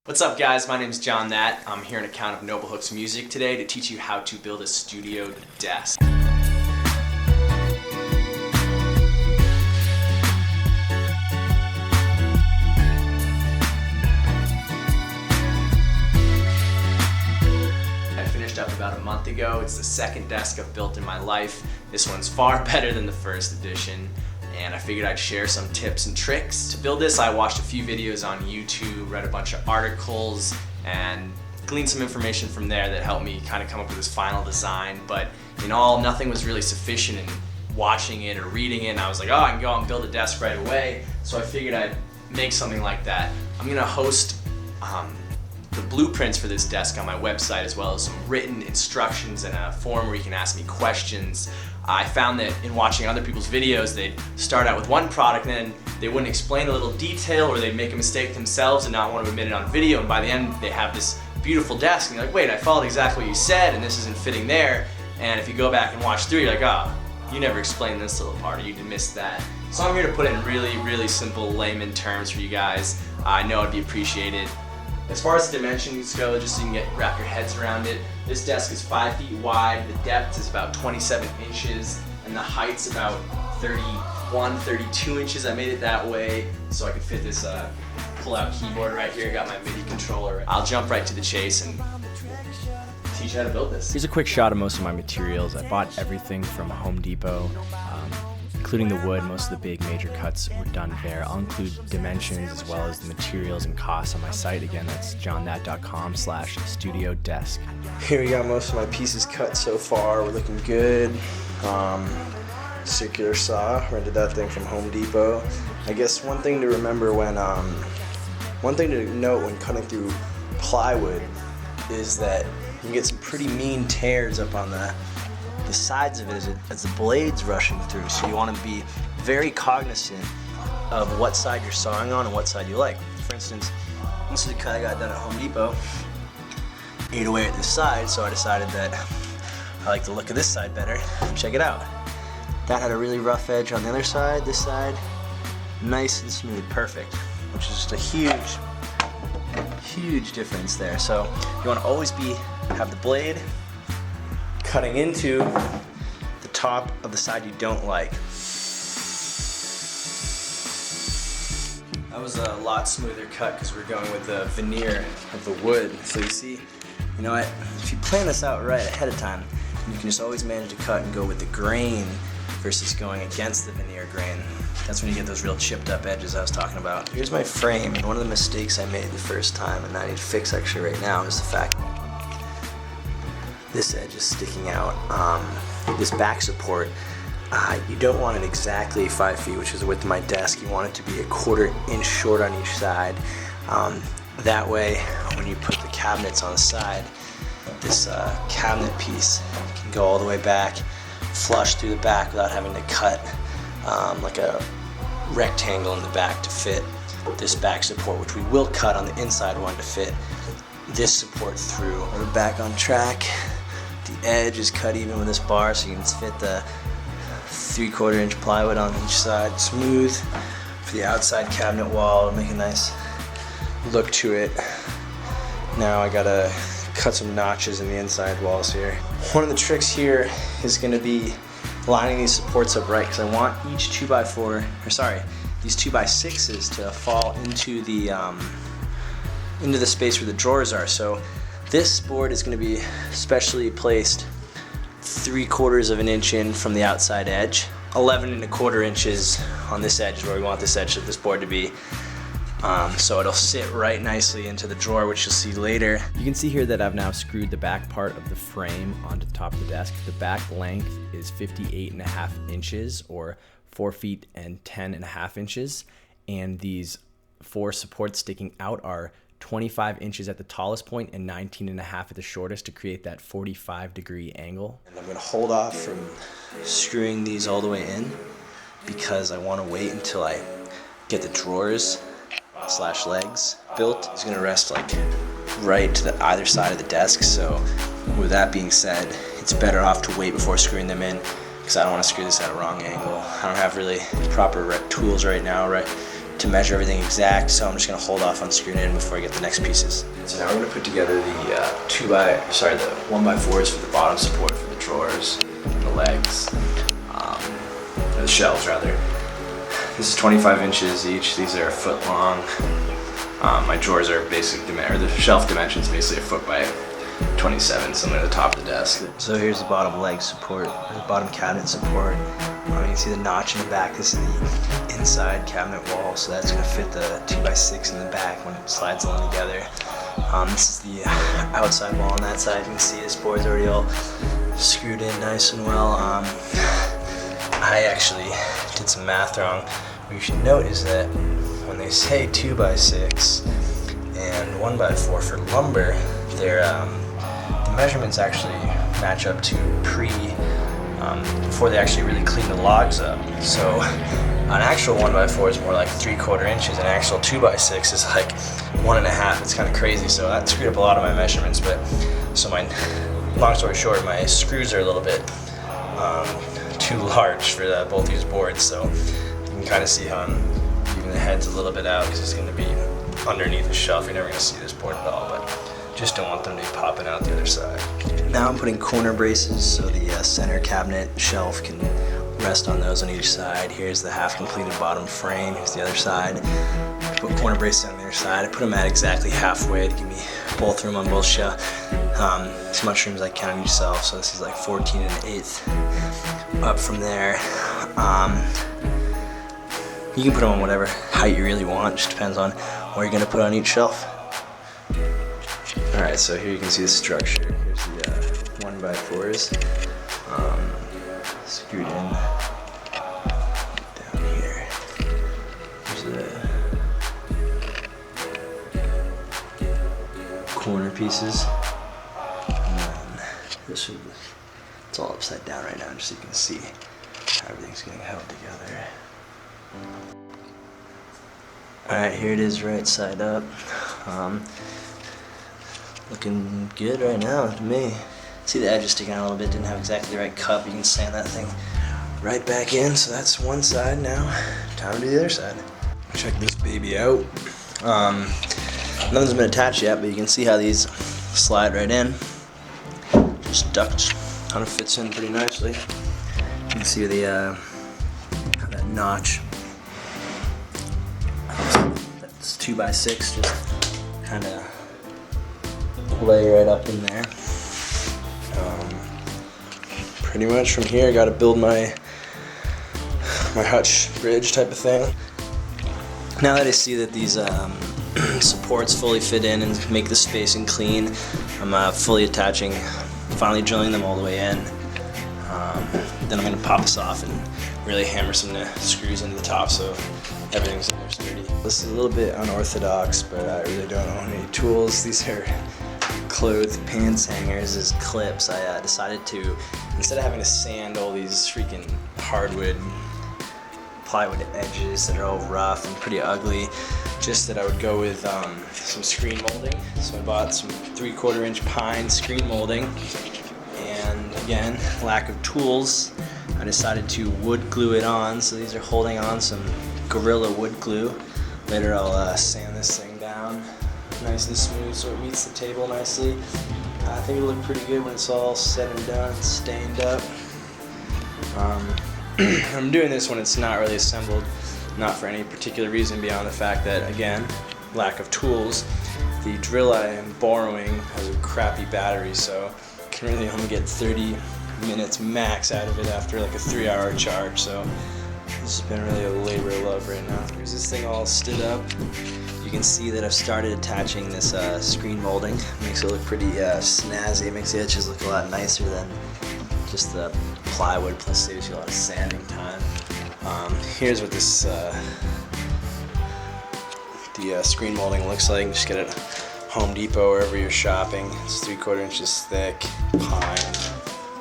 What's up guys, my name is John That. I'm here on account of Noble Hook's music today to teach you how to build a studio desk. I finished up about a month ago. It's the second desk I've built in my life. This one's far better than the first edition. And I figured I'd share some tips and tricks. To build this, I watched a few videos on YouTube, read a bunch of articles, and gleaned some information from there that helped me kind of come up with this final design. But in all, nothing was really sufficient in watching it or reading it, and I was like, oh, I can go out and build a desk right away. So I figured I'd make something like that. I'm gonna host the blueprints for this desk on my website, as well as some written instructions and a forum where you can ask me questions. I found that in watching other people's videos, they'd start out with one product and then they wouldn't explain a little detail, or they'd make a mistake themselves and not want to admit it on video, and by the end they have this beautiful desk and you're like, wait, I followed exactly what you said and this isn't fitting there. And if you go back and watch through, you're like, oh, you never explained this little part, or you missed that. So I'm here to put it in really simple layman terms for you guys. I know it'd be appreciated. As far as the dimensions go, just so you can wrap your heads around it, this desk is 5 feet wide, the depth is about 27 inches, and the height's about 31, 32 inches. I made it that way so I could fit this pull-out keyboard right here. Got my MIDI controller. I'll jump right to the chase and teach you how to build this. Here's a quick shot of most of my materials. I bought everything from Home Depot, including the wood. Most of the big major cuts were done there. I'll include dimensions as well as the materials and costs on my site. Again, that's johnthat.com/studio desk. Here we got most of my pieces cut so far. We're looking good. Circular saw, rented that thing from Home Depot. I guess one thing to remember when, one thing to note when cutting through plywood is that you can get some pretty mean tears up on the sides of it as the blade's rushing through. So you want to be very cognizant of what side you're sawing on and what side you like. For instance, this is a cut I got done at Home Depot. Ate away at this side, so I decided that I like the look of this side better. Check it out. That had a really rough edge on the other side. This side, nice and smooth, perfect. Which is just a huge difference there. So you want to always have the blade cutting into the top of the side you don't like. That was a lot smoother cut because we're going with the veneer of the wood. So you see, you know what, if you plan this out right ahead of time, you can just always manage to cut and go with the grain versus going against the veneer grain. That's when you get those real chipped up edges I was talking about. Here's my frame, and one of the mistakes I made the first time, and I need to fix actually right now, is the fact this edge is sticking out. This back support, you don't want it exactly 5 feet, which is the width of my desk. You want it to be a 1/4 inch short on each side. That way, when you put the cabinets on the side, this cabinet piece can go all the way back, flush through the back without having to cut like a rectangle in the back to fit this back support, which we will cut on the inside one to fit this support through. We're back on track. The edge is cut even with this bar, so you can fit the 3/4 inch plywood on each side, smooth for the outside cabinet wall to make a nice look to it. Now I gotta cut some notches in the inside walls here. One of the tricks here is gonna be lining these supports up right, because I want each these 2x6s to fall into the space where the drawers are. So this board is going to be specially placed 3/4 of an inch in from the outside edge. 11 1/4 inches on this edge is where we want this edge of this board to be. So it'll sit right nicely into the drawer, which you'll see later. You can see here that I've now screwed the back part of the frame onto the top of the desk. The back length is 58.5 inches, or 4 feet and 10.5 inches. And these 4 supports sticking out are 25 inches at the tallest point and 19.5 at the shortest to create that 45-degree angle. And I'm going to hold off from screwing these all the way in because I want to wait until I get the drawers / legs built. It's going to rest like right to either side of the desk. So with that being said, it's better off to wait before screwing them in, because I don't want to screw this at a wrong angle. I don't have really proper tools right now to measure everything exact, so I'm just gonna hold off on screwing it in before I get the next pieces. So now we're going to put together the 1x4s for the bottom support for the drawers, and the legs, or the shelves rather. This is 25 inches each. These are a foot long. My drawers are the shelf dimensions basically a foot by 27, similar to the top of the desk. So here's the bottom leg support, the bottom cabinet support. You can see the notch in the back. This is the inside cabinet wall, so that's going to fit the 2x6 in the back when it slides along together. This is the outside wall on that side. You can see this board's already all screwed in nice and well. I actually did some math wrong. What you should note is that when they say 2x6 and 1x4 for lumber, the measurements actually match up to before they actually really clean the logs up. So an actual 1x4 is more like 3/4 inches, and an actual 2x6 is like 1.5. It's kind of crazy, so that screwed up a lot of my measurements. But so long story short, my screws are a little bit too large for both these boards. So you can kind of see how I'm leaving the heads a little bit out because it's going to be underneath the shelf. You're never going to see this board at all, but just don't want them to be popping out the other side. Now I'm putting corner braces so the center cabinet shelf can rest on those on each side. Here's the half completed bottom frame. Here's the other side. Put corner braces on the other side. I put them at exactly halfway to give me both room on both shelves. As much room as I can on each shelf. So this is like 14 1/8 up from there. You can put them on whatever height you really want. Just depends on what you're gonna put on each shelf. Alright, so here you can see the structure. Here's the 1x4s screwed in down here. Here's the corner pieces. And then it's all upside down right now, just so you can see how everything's getting held together. Alright, here it is right side up. Looking good right now to me. See the edges sticking out a little bit, didn't have exactly the right cup. You can sand that thing right back in. So that's one side now. Time to do the other side. Check this baby out. Nothing's been attached yet, but you can see how these slide right in. Just ducked, kind of fits in pretty nicely. You can see that notch. That's 2x6, just kind of lay right up in there. Pretty much from here I got to build my hutch bridge type of thing. Now that I see that these supports fully fit in and make the spacing clean, I'm fully attaching, finally drilling them all the way in. Then I'm going to pop this off and really hammer some screws into the top so everything's in there sturdy. This is a little bit unorthodox, but I really don't own any tools. These are clothes pants hangers as clips. I decided to, instead of having to sand all these freaking hardwood plywood edges that are all rough and pretty ugly, just that I would go with some screen molding. So I bought some 3/4 inch pine screen molding, and again, lack of tools, I decided to wood glue it on. So these are holding on some Gorilla wood glue. Later I'll sand this thing down nice and smooth so it meets the table nicely. I think it'll look pretty good when it's all said and done and stained up. I'm doing this when it's not really assembled, not for any particular reason beyond the fact that, again, lack of tools. The drill I am borrowing has a crappy battery, so I can really only get 30 minutes max out of it after like a 3-hour charge. So this has been really a labor of love right now. Here's this thing all stood up. You can see that I've started attaching this screen molding. Makes it look pretty snazzy. It makes the edges look a lot nicer than just the plywood, plus saves you a lot of sanding time. Here's what this the screen molding looks like. Just get it at Home Depot, wherever you're shopping. It's 3/4 inches thick, pine,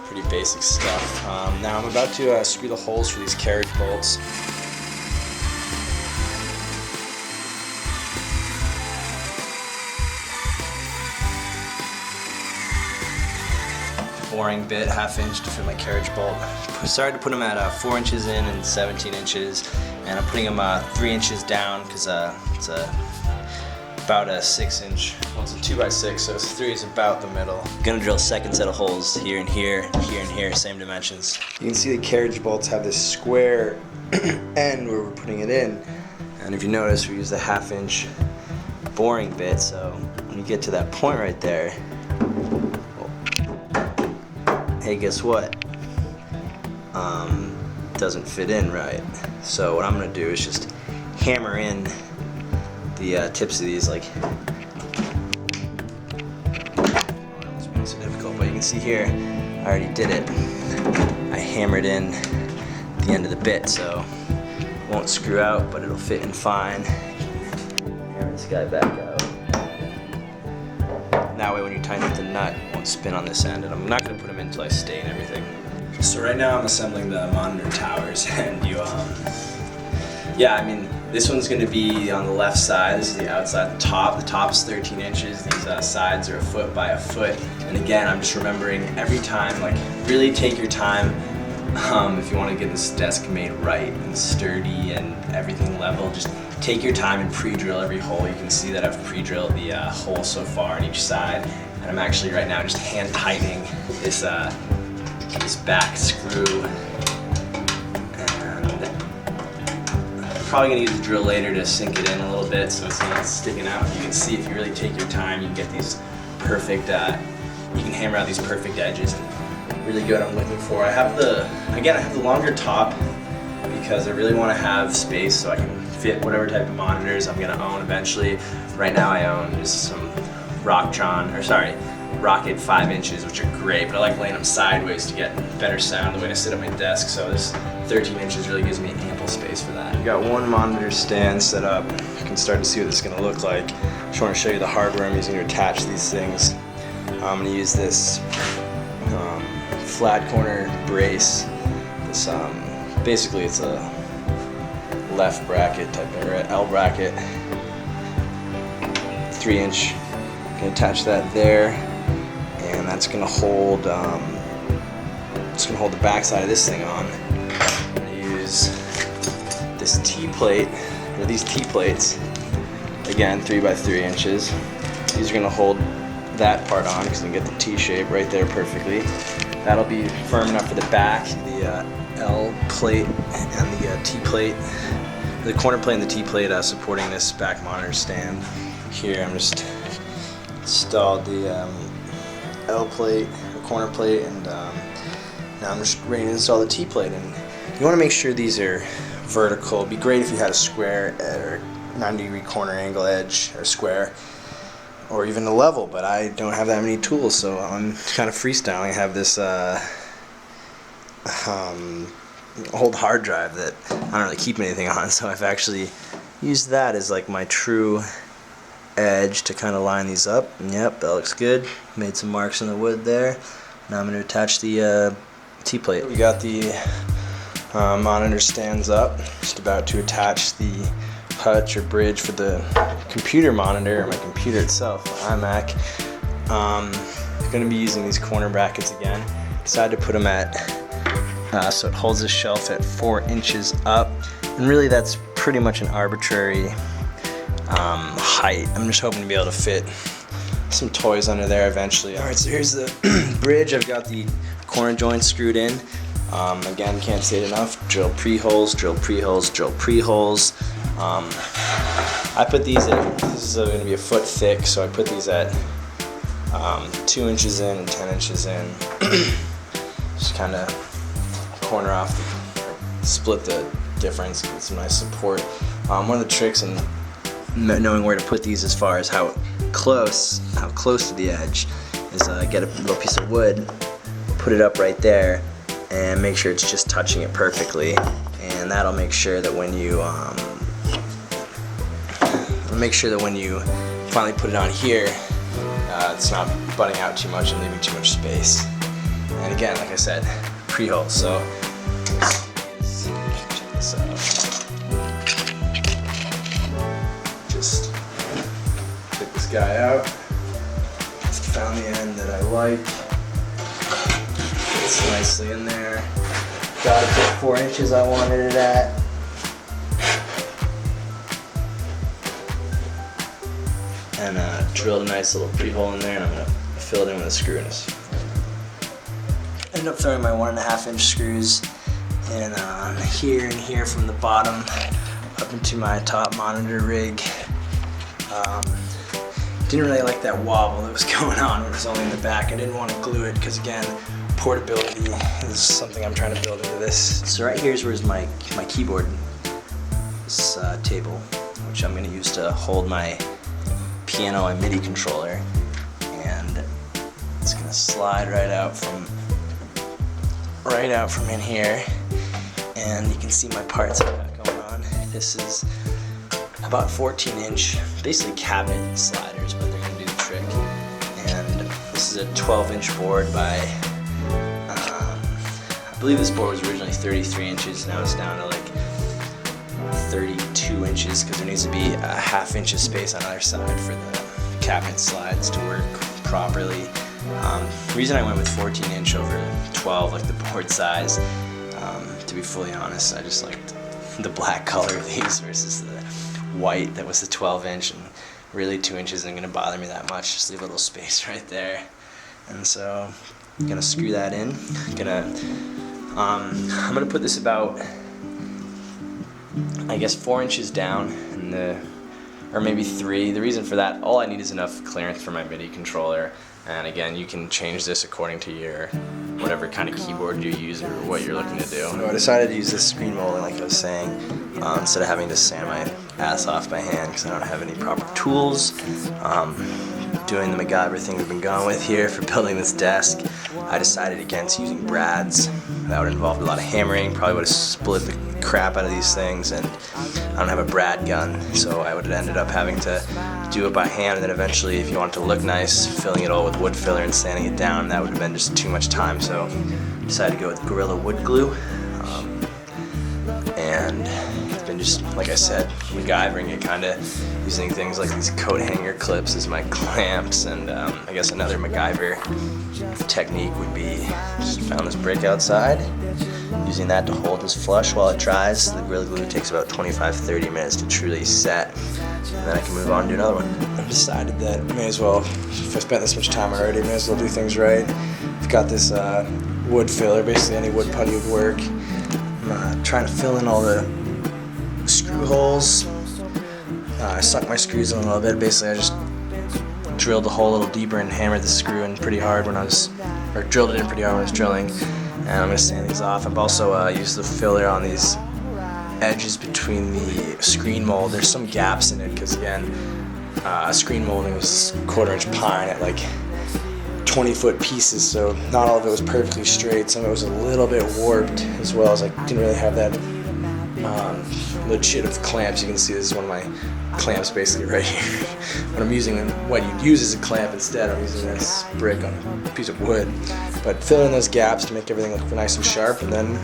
pretty basic stuff. Now I'm about to screw the holes for these carriage bolts. boring bit, 1/2 inch to fit my carriage bolt. Started to put them at 4 inches in and 17 inches, and I'm putting them 3 inches down because it's about a 6 inch. Well, it's a 2x6, so 3 is about the middle. I'm gonna drill a second set of holes here and here, here and here, same dimensions. You can see the carriage bolts have this square end where we're putting it in, and if you notice, we use the 1/2 inch boring bit, so when you get to that point right there, hey, guess what? Doesn't fit in right. So what I'm gonna do is just hammer in the tips of these, like, it's being so difficult, but you can see here, I already did it. I hammered in the end of the bit, so it won't screw out, but it'll fit in fine. Hammer this guy back out. That way when you tighten up the nut, it won't spin on this end, and I'm not gonna put them in until I stain everything. So right now I'm assembling the monitor towers, and yeah, I mean, this one's gonna be on the left side. This is the outside, the top. The top is 13 inches. These sides are 1 foot by 1 foot. And again, I'm just remembering every time, like, really take your time if you wanna get this desk made right and sturdy and everything level. Just take your time and pre-drill every hole. You can see that I've pre-drilled the hole so far on each side. And I'm actually right now just hand tightening this back screw. And I'm probably gonna use the drill later to sink it in a little bit so it's not sticking out. You can see if you really take your time, you can get these perfect, you can hammer out these perfect edges. Really good, I'm looking for. I have the longer top because I really wanna have space so I can fit whatever type of monitors I'm gonna own eventually. Right now I own just some Rocket 5 inches, which are great, but I like laying them sideways to get better sound the way I sit at my desk, so this 13 inches really gives me ample space for that. I've got one monitor stand set up. You can start to see what this is going to look like. I just want to show you the hardware I'm using to attach these things. I'm going to use this flat corner brace. This, basically it's a left bracket type of, or an L bracket, 3 inch. I'm going to attach that there. And that's gonna hold, the back side of this thing on. I'm gonna use this T-plate, or these T-plates, again 3 by 3 inches. These are gonna hold that part on because you can get the T-shape right there perfectly. That'll be firm enough for the back, the L plate and the T-plate, the corner plate and the T-plate supporting this back monitor stand. Here I'm just installed the L plate, the corner plate, and now I'm just ready to install the T plate. And you want to make sure these are vertical. It'd be great if you had a square or 90-degree corner angle edge or square, or even a level, but I don't have that many tools, so I'm kind of freestyling. I have this old hard drive that I don't really keep anything on, so I've actually used that as like my true edge to kind of line these up. And yep, that looks good. Made some marks in the wood there. Now I'm going to attach the T-plate. We got the monitor stands up. Just about to attach the hutch or bridge for the computer monitor, or my computer itself, iMac. I'm going to be using these corner brackets again. Decided to put them at, so it holds the shelf at 4 inches up. And really that's pretty much an arbitrary height. I'm just hoping to be able to fit some toys under there eventually. Alright, so here's the bridge. I've got the corner joint screwed in. Again, can't say it enough. Drill pre-holes, drill pre-holes, drill pre-holes. I put these at, this is going to be 1 foot thick, so I put these at 2 inches in and 10 inches in. Just kind of corner off, split the difference, get some nice support. One of the tricks in knowing where to put these as far as how close to the edge is get a little piece of wood, put it up right there, and make sure it's just touching it perfectly. And that'll make sure that when you finally put it on here, it's not butting out too much and leaving too much space. And again, like I said, pre-hole. So check this out. Just pick this guy out. Found the end that I like. fits nicely in there. Got it to 4 inches I wanted it at. And drilled a nice little pre-hole in there, and I'm gonna fill it in with a screw. End up throwing my 1.5 inch screws in here and here from the bottom up into my top monitor rig. Didn't really like that wobble that was going on when it was only in the back. I didn't want to glue it because, again, portability is something I'm trying to build into this. So right here is where's my keyboard, this table, which I'm going to use to hold my piano and MIDI controller, and it's going to slide right out from in here, and you can see my parts I've got going on. This is about 14 inch, basically cabinet sliders, but they're going to do the trick. And this is a 12 inch board by, I believe this board was originally 33 inches, now it's down to like 32 inches because there needs to be a 1/2 inch of space on either side for the cabinet slides to work properly. The reason I went with 14 inch over 12, like the board size, to be fully honest, I just liked the black color of these versus the white that was the 12 inch, and really 2 inches isn't going to bother me that much. Just leave a little space right there. And so I'm going to screw that in. I'm going to put this about, I guess, 4 inches down, or maybe 3. The reason for that, all I need is enough clearance for my MIDI controller. And again, you can change this according to your whatever kind of keyboard you use or what you're looking to do. So I decided to use this screen molding, like I was saying, instead of having to sand my ass off by hand because I don't have any proper tools. Doing the MacGyver thing we've been going with here for building this desk, I decided against using brads. That would involve a lot of hammering, probably would have split the crap out of these things, and I don't have a brad gun, so I would have ended up having to do it by hand, and then eventually, if you want it to look nice, filling it all with wood filler and sanding it down, that would have been just too much time, so I decided to go with Gorilla wood glue. And it's been just, like I said, MacGyvering it, kind of using things like these coat hanger clips as my clamps, and I guess another MacGyver technique would be just found this brick outside, using that to hold this flush while it dries. The Gorilla glue takes about 25-30 minutes to truly set, and then I can move on to another one. I've decided that I may as well, if I spent this much time already, I may as well do things right. I've got this wood filler, basically any wood putty would work. I'm trying to fill in all the screw holes. I sucked my screws in a little bit. Basically, I just drilled the hole a little deeper and hammered the screw in pretty hard when I was, or drilled it in pretty hard when I was drilling. And I'm going to sand these off. I've also used the filler on these edges between the screen mold. There's some gaps in it because, again, screen molding was 1/4 inch pine at like 20-foot pieces, so not all of it was perfectly straight. Some of it was a little bit warped, as well as I didn't really have that legit of clamps. You can see this is one of my clamps basically right here. When I'm using what you'd use as a clamp instead, I'm using this brick on a piece of wood. But fill in those gaps to make everything look nice and sharp, and then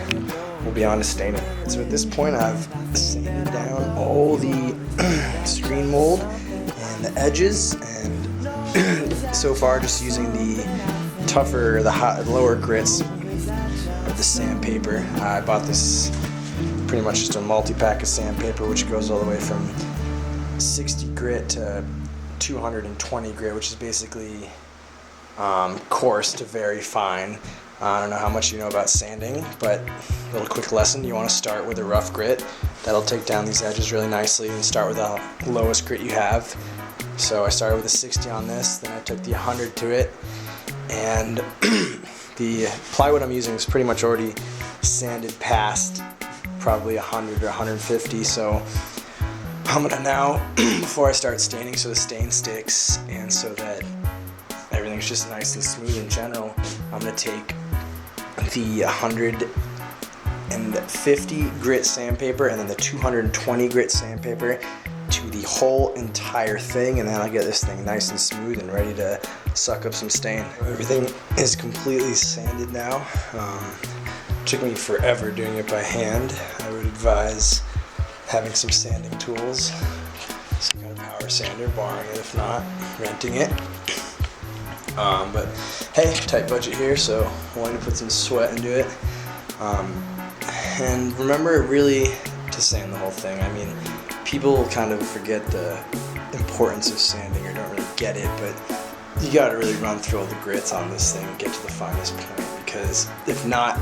we'll be on to staining. So at this point, I've sanded down all the screen mold and the edges, and so far just using the tougher, the lower grits of the sandpaper. I bought this pretty much just a multi-pack of sandpaper, which goes all the way from 60 grit to 220 grit, which is basically coarse to very fine. I don't know how much you know about sanding, but a little quick lesson: you want to start with a rough grit. That'll take down these edges really nicely, and start with the lowest grit you have. So I started with a 60 on this, then I took the 100 to it, and the plywood I'm using is pretty much already sanded past probably 100 or 150, so I'm gonna now, before I start staining, so the stain sticks and so that everything's just nice and smooth in general, I'm gonna take the 150 grit sandpaper and then the 220 grit sandpaper to the whole entire thing, and then I'll get this thing nice and smooth and ready to suck up some stain. Everything is completely sanded now. Took me forever doing it by hand. I would advise having some sanding tools, some kind of power sander, borrowing it if not, renting it. But hey, tight budget here, so I wanted to put some sweat into it. And remember really to sand the whole thing. I mean, people kind of forget the importance of sanding or don't really get it, but you gotta really run through all the grits on this thing and get to the finest point, because if not,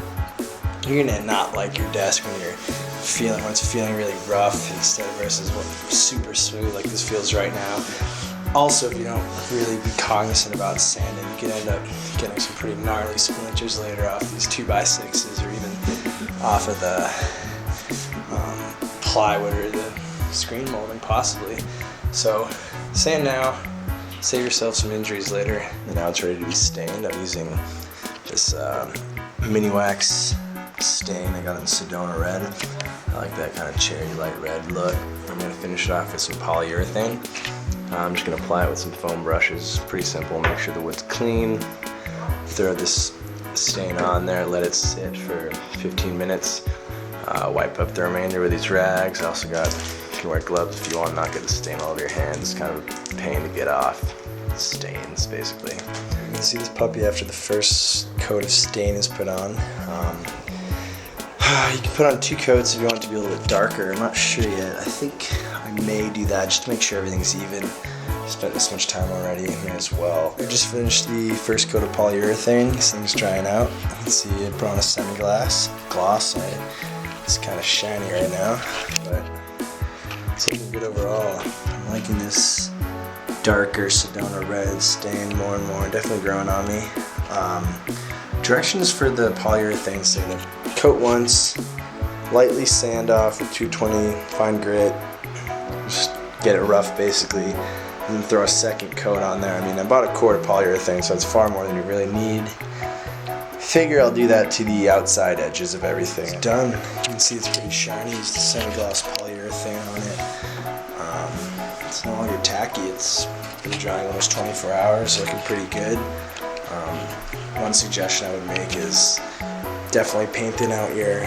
you're gonna not like your desk when it's feeling really rough instead versus super smooth like this feels right now. Also, if you don't really be cognizant about sanding, you can end up getting some pretty gnarly splinters later off these 2x6s or even off of the plywood or the screen molding possibly. So sand now, save yourself some injuries later. And now it's ready to be stained. I'm using this mini wax stain I got in Sedona red. I like that kind of cherry light red look. I'm going to finish it off with some polyurethane. I'm just going to apply it with some foam brushes. Pretty simple. Make sure the wood's clean. Throw this stain on there, let it sit for 15 minutes. Wipe up the remainder with these rags. I also got, you can wear gloves if you want, not get the stain all over your hands. It's kind of a pain to get off. Stains, basically. You can see this puppy after the first coat of stain is put on. You can put on 2 coats if you want it to be a little bit darker. I'm not sure yet. I think I may do that just to make sure everything's even. Spent this much time already, may as well. I just finished the first coat of polyurethane. This thing's drying out. You can see it put on a semi-gloss. It's kind of shiny right now, but it's looking good overall. I'm liking this darker Sedona red stain more and more. Definitely growing on me. Directions for the polyurethane stain: coat once, lightly sand off with 220 fine grit, just get it rough basically, and then throw a second coat on there. I mean, I bought a quart of polyurethane, so it's far more than you really need. Figure I'll do that to the outside edges of everything. It's done. You can see it's pretty shiny. It's the semi-gloss polyurethane on it. It's no longer tacky. It's been drying almost 24 hours, looking pretty good. One suggestion I would make is definitely paint thin out your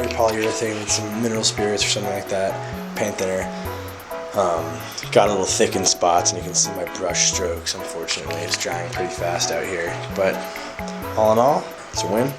polyurethane with some mineral spirits or something like that. Paint thinner. Got a little thick in spots, and you can see my brush strokes. Unfortunately, it's drying pretty fast out here, but all in all, it's a win.